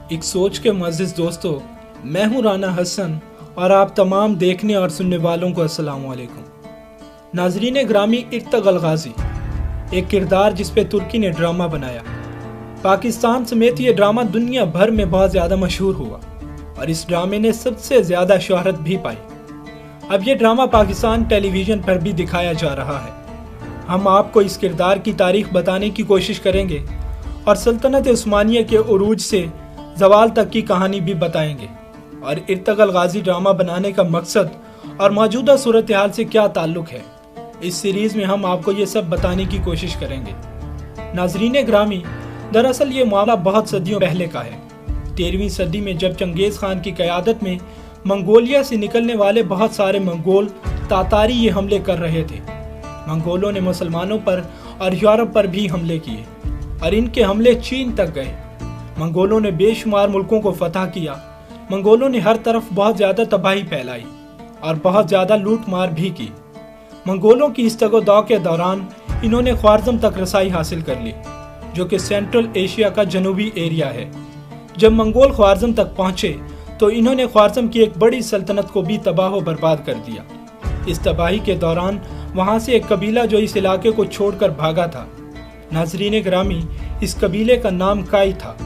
एक सोच के मुअज़्ज़िज़ दोस्तों, मैं हूं राना हसन और आप तमाम देखने और सुनने वालों को अस्सलाम वालेकुम। नाज़रीन ग्रामी, इर्तगल गाज़ी एक किरदार जिस पे तुर्की ने ड्रामा बनाया। पाकिस्तान समेत ये ड्रामा दुनिया भर में बहुत ज़्यादा मशहूर हुआ और इस ड्रामे ने सबसे ज़्यादा शोहरत भी पाई। अब ये ड्रामा पाकिस्तान टेलीविज़न पर भी दिखाया जा रहा है। हम आपको इस किरदार की तारीख बताने की कोशिश करेंगे और सल्तनत उस्मानिया के उरूज से ज़वाल तक की कहानी भी बताएंगे और इर्तगल गाज़ी ड्रामा बनाने का मकसद और मौजूदा सूरत हाल से क्या ताल्लुक़ है। इस सीरीज़ में हम आपको ये सब बताने की कोशिश करेंगे। नाज़रीन ग्रामी, दरअसल ये मामला बहुत सदियों पहले का है। 13वीं सदी में जब चंगेज़ खान की क़यादत में मंगोलिया से निकलने वाले बहुत सारे मंगोल तातारी ये हमले कर रहे थे। मंगोलों ने मुसलमानों पर और यूरोप पर भी हमले किए और इनके हमले चीन तक गए। मंगोलों ने बेशुमार मुल्कों को फतह किया। मंगोलों ने हर तरफ बहुत ज़्यादा तबाही फैलाई और बहुत ज़्यादा लूट मार भी की। मंगोलों की इस तगोदौ के दौरान इन्होंने ख्वारज़म तक रसाई हासिल कर ली, जो कि सेंट्रल एशिया का जनूबी एरिया है। जब मंगोल ख्वारज़म तक पहुँचे तो इन्होंने ख्वारज़म की एक बड़ी सल्तनत को भी तबाह व बर्बाद कर दिया। इस तबाही के दौरान वहाँ से एक कबीला जो इस इलाके को छोड़कर भागा था। नाज़रीन ग्रामी, इस कबीले का नाम काई था।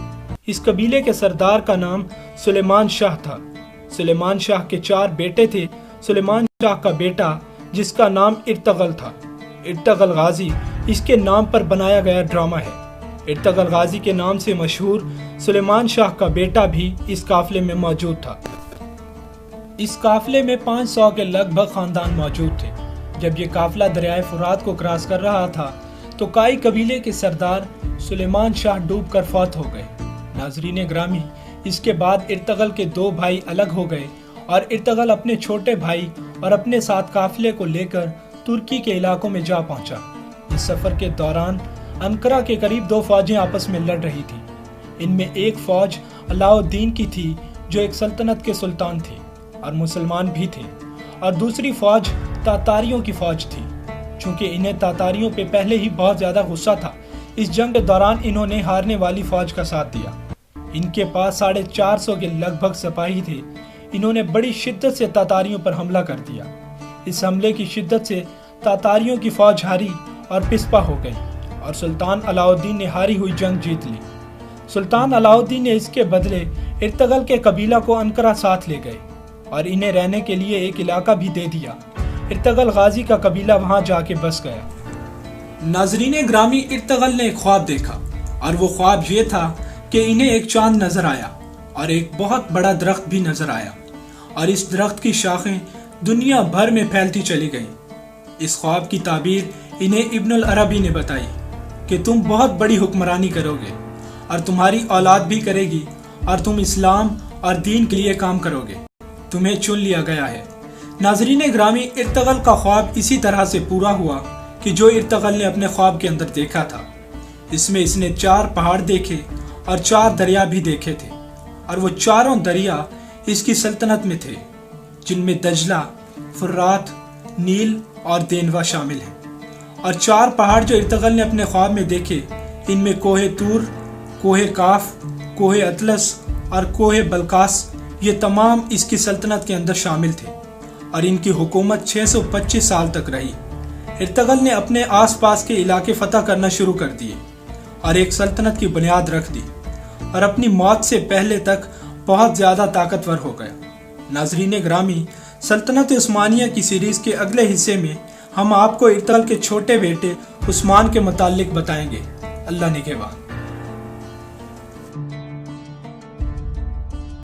इस कबीले के सरदार का नाम सुलेमान शाह था। सुलेमान शाह के 4 बेटे थे। सुलेमान शाह का बेटा जिसका नाम इर्तगल था, इर्तगल गाज़ी, इसके नाम पर बनाया गया ड्रामा है। इर्तगल गाज़ी के नाम से मशहूर सुलेमान शाह का बेटा भी इस काफिले में मौजूद था। इस काफिले में 500 के लगभग खानदान मौजूद थे। जब ये काफिला दरियाए फुरात को क्रॉस कर रहा था तो काई कबीले के सरदार सुलेमान शाह डूबकर फौत हो गए। नाज़रीन ग्रामी, इसके बाद इर्तगल के 2 भाई अलग हो गए और इर्तगल अपने छोटे भाई और अपने साथ काफिले को लेकर तुर्की के इलाकों में जा पहुंचा। इस सफर के दौरान अंकारा के करीब 2 फौजें आपस में लड़ रही थी। इनमें एक फौज अलाउद्दीन की थी जो एक सल्तनत के सुल्तान थे और मुसलमान भी थे, और दूसरी फौज तातारियों की फौज थी। चूंकि इन्हें तातारियों पे पहले ही बहुत ज्यादा गुस्सा था, इस जंग के दौरान इन्होंने हारने वाली फौज का साथ दिया। इनके पास 450 के लगभग सिपाही थे। इन्होंने बड़ी शिद्दत से तातारियों पर हमला कर दिया। इस हमले की शिद्दत से तातारियों की फौज हारी और पिस्पा हो गई और सुल्तान अलाउद्दीन ने हारी हुई जंग जीत ली। सुल्तान अलाउद्दीन ने इसके बदले इर्तगल के कबीला को अंकारा साथ ले गए और इन्हें रहने के लिए एक इलाका भी दे दिया। इर्तगल गाज़ी का कबीला वहां जाके बस गया। नाज़रीन ग्रामी, इर्तगल ने एक ख्वाब देखा और वो ख्वाब ये था कि इन्हें एक चांद नजर आया और एक बहुत बड़ा दरख्त भी नजर आया और इस दरख्त की शाखें दुनिया भर में फैलती चली गईं। इस ख्वाब की ताबीर इन्हें इब्नुल अरबी ने बताई कि तुम बहुत बड़ी हुक्मरानी करोगे और तुम्हारी औलाद भी करेगी और तुम इस्लाम और दीन के लिए काम करोगे। तुम्हें चुन लिया गया है। नाज़रीन ग्रामी, इर्तगल का ख्वाब इसी तरह से पूरा हुआ कि जो इर्तगल ने अपने ख्वाब के अंदर देखा था। इसमें इसने 4 पहाड़ देखे और 4 दरिया भी देखे थे और वो चारों दरिया इसकी सल्तनत में थे, जिनमें दजला, फुर्रात, नील और देनवा शामिल हैं। और 4 पहाड़ जो इर्तगल ने अपने ख्वाब में देखे, इनमें कोहे तूर, कोहे काफ, कोहे अतलस और कोहे बलकास, ये तमाम इसकी सल्तनत के अंदर शामिल थे और इनकी हुकूमत 625 साल तक रही। इर्तगल ने अपने आसपास के इलाके फतह करना शुरू कर दिए और एक सल्तनत की बुनियाद रख दी और अपनी मौत से पहले तक बहुत ज़्यादा ताकतवर हो गया। नाज़रीन ग्रामी, सल्तनत उस्मानिया की सीरीज़ के अगले हिस्से में हम आपको इर्तगल के छोटे बेटे उस्मान के मुताल्लिक बताएंगे। अल्लाह निगहबान।